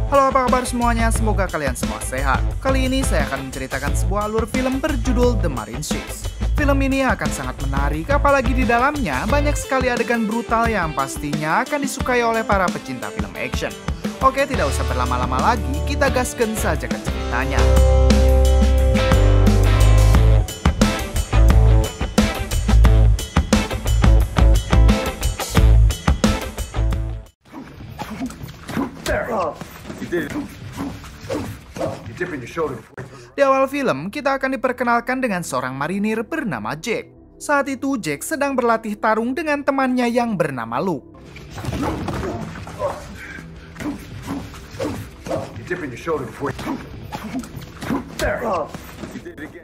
Halo, apa kabar semuanya? Semoga kalian semua sehat. Kali ini saya akan menceritakan sebuah alur film berjudul The Marine Chicks. Film ini akan sangat menarik, apalagi di dalamnya banyak sekali adegan brutal yang pastinya akan disukai oleh para pecinta film action. Oke, tidak usah berlama-lama lagi, kita gaskan saja ke ceritanya. Di awal film, kita akan diperkenalkan dengan seorang marinir bernama Jack. Saat itu, Jack sedang berlatih tarung dengan temannya yang bernama Luke.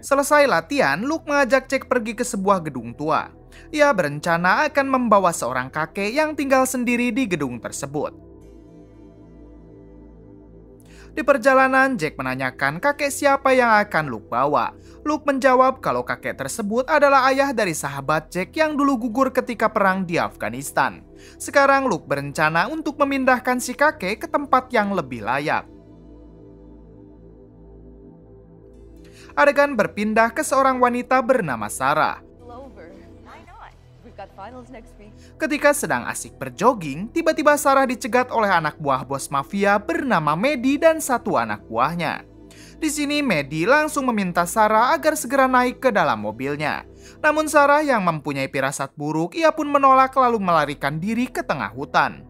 Selesai latihan, Luke mengajak Jack pergi ke sebuah gedung tua. Ia berencana akan membawa seorang kakek yang tinggal sendiri di gedung tersebut. Di perjalanan, Jack menanyakan kakek siapa yang akan Luke bawa. Luke menjawab kalau kakek tersebut adalah ayah dari sahabat Jack yang dulu gugur ketika perang di Afghanistan. Sekarang Luke berencana untuk memindahkan si kakek ke tempat yang lebih layak. Adegan berpindah ke seorang wanita bernama Sarah. Ketika sedang asik berjoging, tiba-tiba Sarah dicegat oleh anak buah bos mafia bernama Maddie dan satu anak buahnya. Di sini Maddie langsung meminta Sarah agar segera naik ke dalam mobilnya. Namun Sarah yang mempunyai firasat buruk, ia pun menolak lalu melarikan diri ke tengah hutan.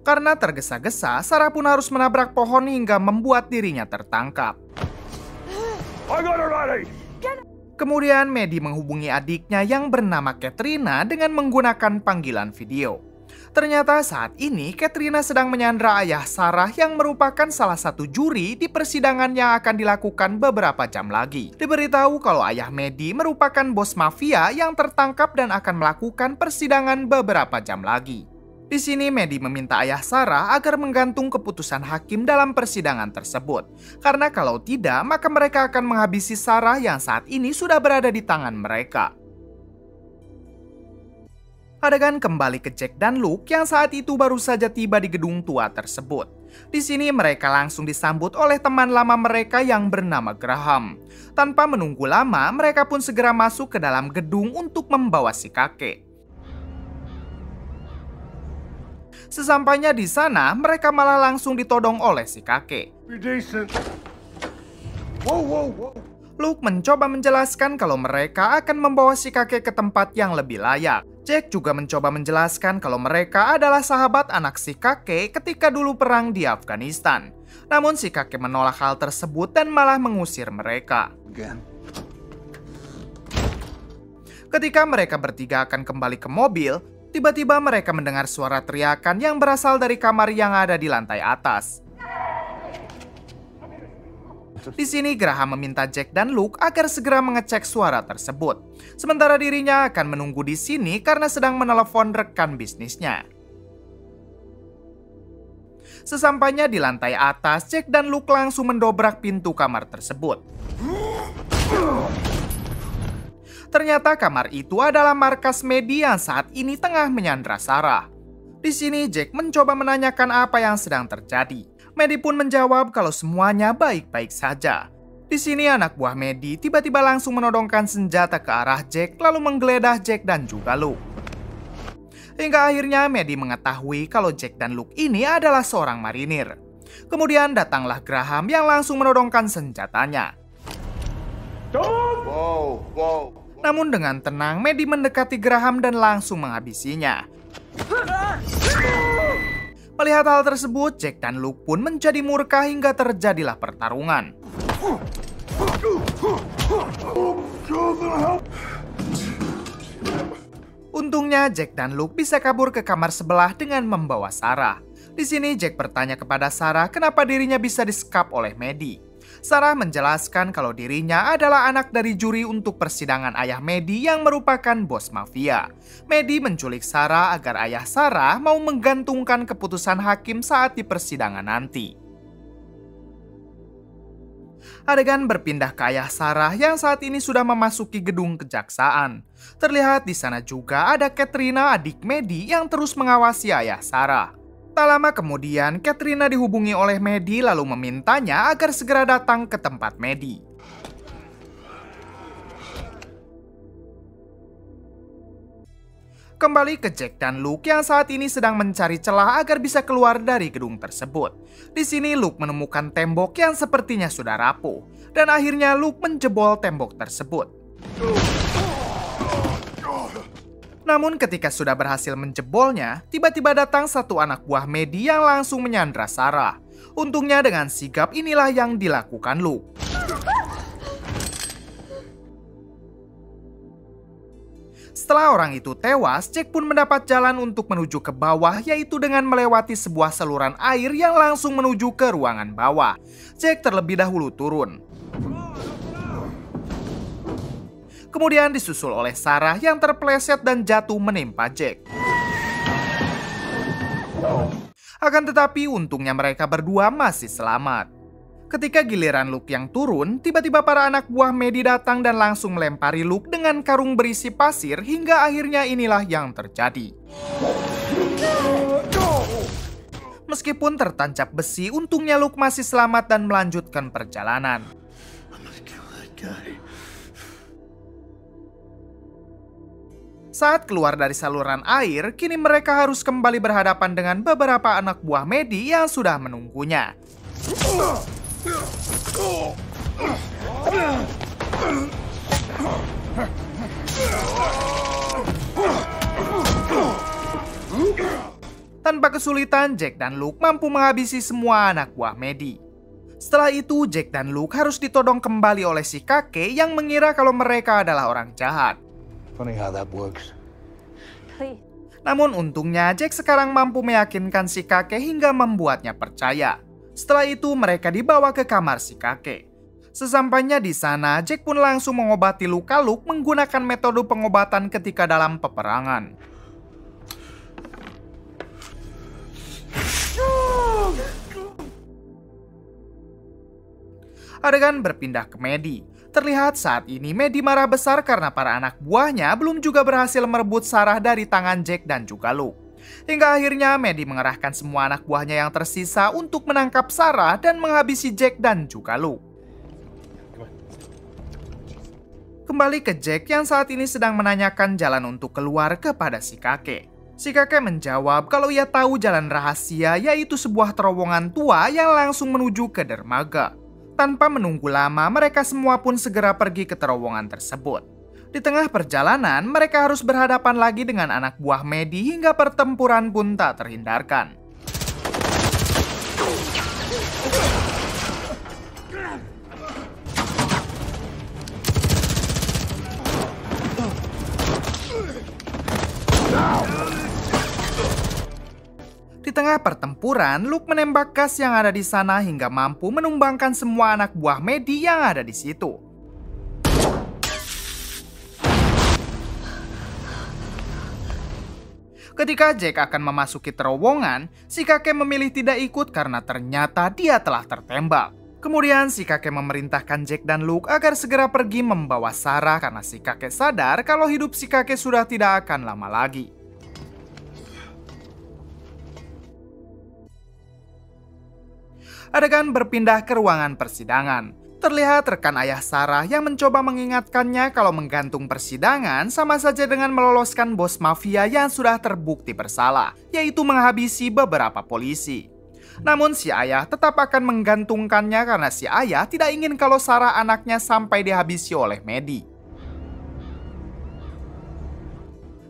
Karena tergesa-gesa, Sarah pun harus menabrak pohon hingga membuat dirinya tertangkap. Kemudian Maddie menghubungi adiknya yang bernama Katrina dengan menggunakan panggilan video. Ternyata saat ini Katrina sedang menyandra ayah Sarah yang merupakan salah satu juri di persidangan yang akan dilakukan beberapa jam lagi. Diberitahu kalau ayah Maddie merupakan bos mafia yang tertangkap dan akan melakukan persidangan beberapa jam lagi. Di sini Maddie meminta ayah Sarah agar menggantung keputusan hakim dalam persidangan tersebut. Karena kalau tidak, maka mereka akan menghabisi Sarah yang saat ini sudah berada di tangan mereka. Adegan kembali ke Jack dan Luke yang saat itu baru saja tiba di gedung tua tersebut. Di sini mereka langsung disambut oleh teman lama mereka yang bernama Graham. Tanpa menunggu lama, mereka pun segera masuk ke dalam gedung untuk membawa si kakek. Sesampainya di sana, mereka malah langsung ditodong oleh si kakek. Luke mencoba menjelaskan kalau mereka akan membawa si kakek ke tempat yang lebih layak. Jack juga mencoba menjelaskan kalau mereka adalah sahabat anak si kakek ketika dulu perang di Afghanistan. Namun si kakek menolak hal tersebut dan malah mengusir mereka. Ketika mereka bertiga akan kembali ke mobil, tiba-tiba mereka mendengar suara teriakan yang berasal dari kamar yang ada di lantai atas. Di sini Graham meminta Jack dan Luke agar segera mengecek suara tersebut. Sementara dirinya akan menunggu di sini karena sedang menelepon rekan bisnisnya. Sesampainya di lantai atas, Jack dan Luke langsung mendobrak pintu kamar tersebut. Ternyata kamar itu adalah markas Maddie yang saat ini tengah menyandra Sarah. Di sini Jack mencoba menanyakan apa yang sedang terjadi. Maddie pun menjawab kalau semuanya baik-baik saja. Di sini anak buah Maddie tiba-tiba langsung menodongkan senjata ke arah Jack lalu menggeledah Jack dan juga Luke. Hingga akhirnya Maddie mengetahui kalau Jack dan Luke ini adalah seorang marinir. Kemudian datanglah Graham yang langsung menodongkan senjatanya. Namun dengan tenang, Maddie mendekati Graham dan langsung menghabisinya. Melihat hal tersebut, Jack dan Luke pun menjadi murka hingga terjadilah pertarungan. Untungnya Jack dan Luke bisa kabur ke kamar sebelah dengan membawa Sarah. Di sini Jack bertanya kepada Sarah kenapa dirinya bisa disekap oleh Maddie. Sarah menjelaskan kalau dirinya adalah anak dari juri untuk persidangan ayah Maddie yang merupakan bos mafia. Maddie menculik Sarah agar ayah Sarah mau menggantungkan keputusan hakim saat di persidangan nanti. Adegan berpindah ke ayah Sarah yang saat ini sudah memasuki gedung kejaksaan. Terlihat di sana juga ada Katrina, adik Maddie, yang terus mengawasi ayah Sarah. Tak lama kemudian, Katrina dihubungi oleh Maddie lalu memintanya agar segera datang ke tempat Maddie. Kembali ke Jack dan Luke yang saat ini sedang mencari celah agar bisa keluar dari gedung tersebut. Di sini Luke menemukan tembok yang sepertinya sudah rapuh, dan akhirnya Luke menjebol tembok tersebut. Namun ketika sudah berhasil menjebolnya, tiba-tiba datang satu anak buah Maddie yang langsung menyandra Sarah. Untungnya dengan sigap inilah yang dilakukan Luke. Setelah orang itu tewas, Jack pun mendapat jalan untuk menuju ke bawah, yaitu dengan melewati sebuah saluran air yang langsung menuju ke ruangan bawah. Jack terlebih dahulu turun. Kemudian disusul oleh Sarah yang terpeleset dan jatuh menimpa Jack. Akan tetapi untungnya mereka berdua masih selamat. Ketika giliran Luke yang turun, tiba-tiba para anak buah Maddie datang dan langsung melempari Luke dengan karung berisi pasir hingga akhirnya inilah yang terjadi. Meskipun tertancap besi, untungnya Luke masih selamat dan melanjutkan perjalanan. Saat keluar dari saluran air, kini mereka harus kembali berhadapan dengan beberapa anak buah Maddie yang sudah menunggunya. Tanpa kesulitan, Jack dan Luke mampu menghabisi semua anak buah Maddie. Setelah itu, Jack dan Luke harus ditodong kembali oleh si kakek yang mengira kalau mereka adalah orang jahat. Funny how that works. Namun untungnya Jack sekarang mampu meyakinkan si kakek hingga membuatnya percaya. Setelah itu mereka dibawa ke kamar si kakek. Sesampainya di sana, Jack pun langsung mengobati luka Luke menggunakan metode pengobatan ketika dalam peperangan. Adegan berpindah ke Maddie. Terlihat saat ini Maddie marah besar karena para anak buahnya belum juga berhasil merebut Sarah dari tangan Jack dan juga Luke. Hingga akhirnya Maddie mengerahkan semua anak buahnya yang tersisa untuk menangkap Sarah dan menghabisi Jack dan juga Luke. Kembali ke Jack yang saat ini sedang menanyakan jalan untuk keluar kepada si kakek. Si kakek menjawab kalau ia tahu jalan rahasia, yaitu sebuah terowongan tua yang langsung menuju ke dermaga. Tanpa menunggu lama, mereka semua pun segera pergi ke terowongan tersebut. Di tengah perjalanan, mereka harus berhadapan lagi dengan anak buah Maddie hingga pertempuran pun tak terhindarkan. Di tengah pertempuran, Luke menembak gas yang ada di sana hingga mampu menumbangkan semua anak buah Maddie yang ada di situ. Ketika Jack akan memasuki terowongan, si kakek memilih tidak ikut karena ternyata dia telah tertembak. Kemudian si kakek memerintahkan Jack dan Luke agar segera pergi membawa Sarah karena si kakek sadar kalau hidup si kakek sudah tidak akan lama lagi. Adegan berpindah ke ruangan persidangan. Terlihat rekan ayah Sarah yang mencoba mengingatkannya kalau menggantung persidangan sama saja dengan meloloskan bos mafia yang sudah terbukti bersalah, yaitu menghabisi beberapa polisi. Namun si ayah tetap akan menggantungkannya karena si ayah tidak ingin kalau Sarah anaknya sampai dihabisi oleh Maddie.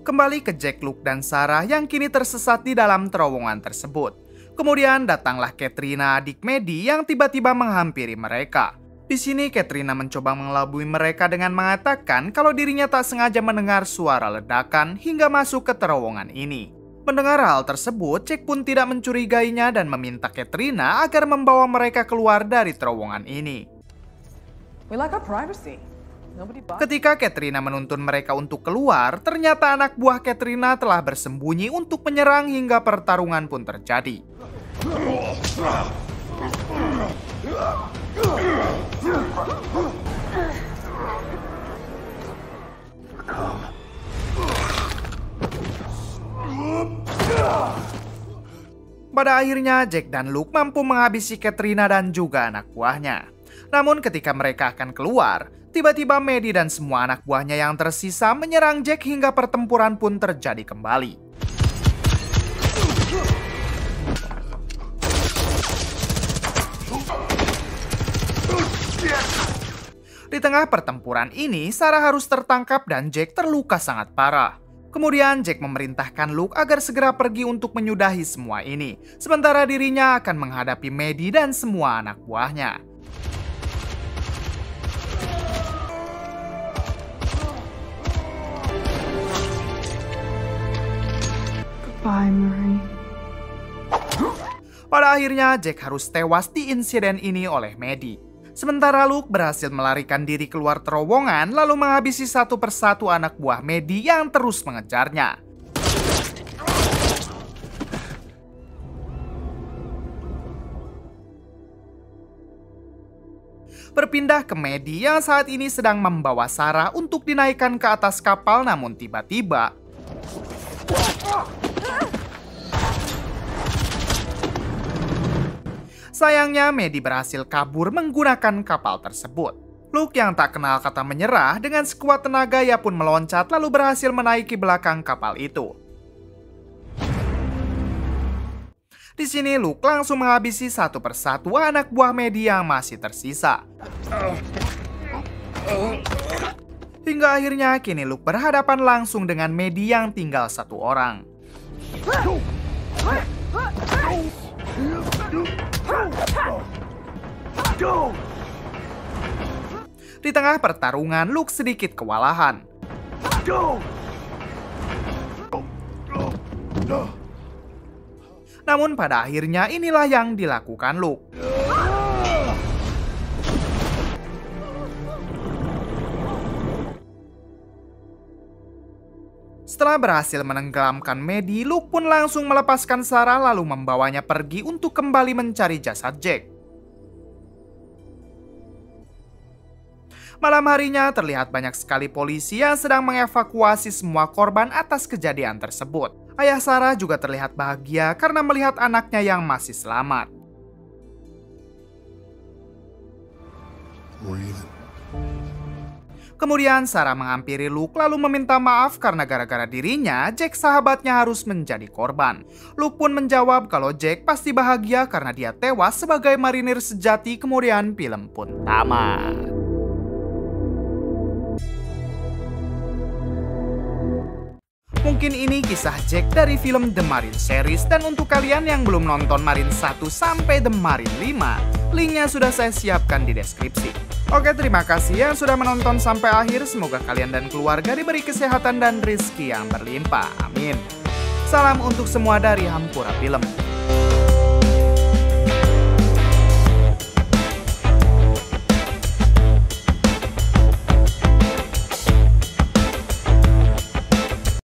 Kembali ke Jack, Luke, dan Sarah yang kini tersesat di dalam terowongan tersebut. Kemudian datanglah Katrina, adik Maddie, yang tiba-tiba menghampiri mereka. Di sini Katrina mencoba mengelabui mereka dengan mengatakan kalau dirinya tak sengaja mendengar suara ledakan hingga masuk ke terowongan ini. Mendengar hal tersebut, Jack pun tidak mencurigainya dan meminta Katrina agar membawa mereka keluar dari terowongan ini. Ketika Katrina menuntun mereka untuk keluar, ternyata anak buah Katrina telah bersembunyi untuk menyerang hingga pertarungan pun terjadi. Pada akhirnya, Jack dan Luke mampu menghabisi Katrina dan juga anak buahnya. Namun ketika mereka akan keluar, tiba-tiba Maddie dan semua anak buahnya yang tersisa menyerang Jack hingga pertempuran pun terjadi kembali. Di tengah pertempuran ini, Sarah harus tertangkap dan Jack terluka sangat parah. Kemudian Jack memerintahkan Luke agar segera pergi untuk menyudahi semua ini, sementara dirinya akan menghadapi Maddie dan semua anak buahnya. Goodbye, Marie. Pada akhirnya Jack harus tewas di insiden ini oleh Maddie. Sementara Luke berhasil melarikan diri keluar terowongan lalu menghabisi satu persatu anak buah Maddie yang terus mengejarnya. Berpindah ke Maddie yang saat ini sedang membawa Sarah untuk dinaikkan ke atas kapal, namun tiba-tiba sayangnya, Maddie berhasil kabur menggunakan kapal tersebut. Luke yang tak kenal kata menyerah, dengan sekuat tenaga ia pun meloncat lalu berhasil menaiki belakang kapal itu. Di sini Luke langsung menghabisi satu persatu anak buah Maddie yang masih tersisa. Hingga akhirnya kini Luke berhadapan langsung dengan Maddie yang tinggal satu orang. Di tengah pertarungan, Luke sedikit kewalahan. Namun pada akhirnya inilah yang dilakukan Luke. Setelah berhasil menenggelamkan Maddie, Luke pun langsung melepaskan Sarah lalu membawanya pergi untuk kembali mencari jasad Jack. Malam harinya terlihat banyak sekali polisi yang sedang mengevakuasi semua korban atas kejadian tersebut. Ayah Sarah juga terlihat bahagia karena melihat anaknya yang masih selamat. Kemudian Sarah menghampiri Luke lalu meminta maaf karena gara-gara dirinya, Jack sahabatnya harus menjadi korban. Luke pun menjawab kalau Jack pasti bahagia karena dia tewas sebagai marinir sejati, kemudian film pun tamat. Mungkin ini kisah Jack dari film The Marine series, dan untuk kalian yang belum nonton Marine 1 sampai The Marine 5, linknya sudah saya siapkan di deskripsi. Oke, terima kasih yang sudah menonton sampai akhir. Semoga kalian dan keluarga diberi kesehatan dan rezeki yang berlimpah. Amin. Salam untuk semua dari Hampura Film.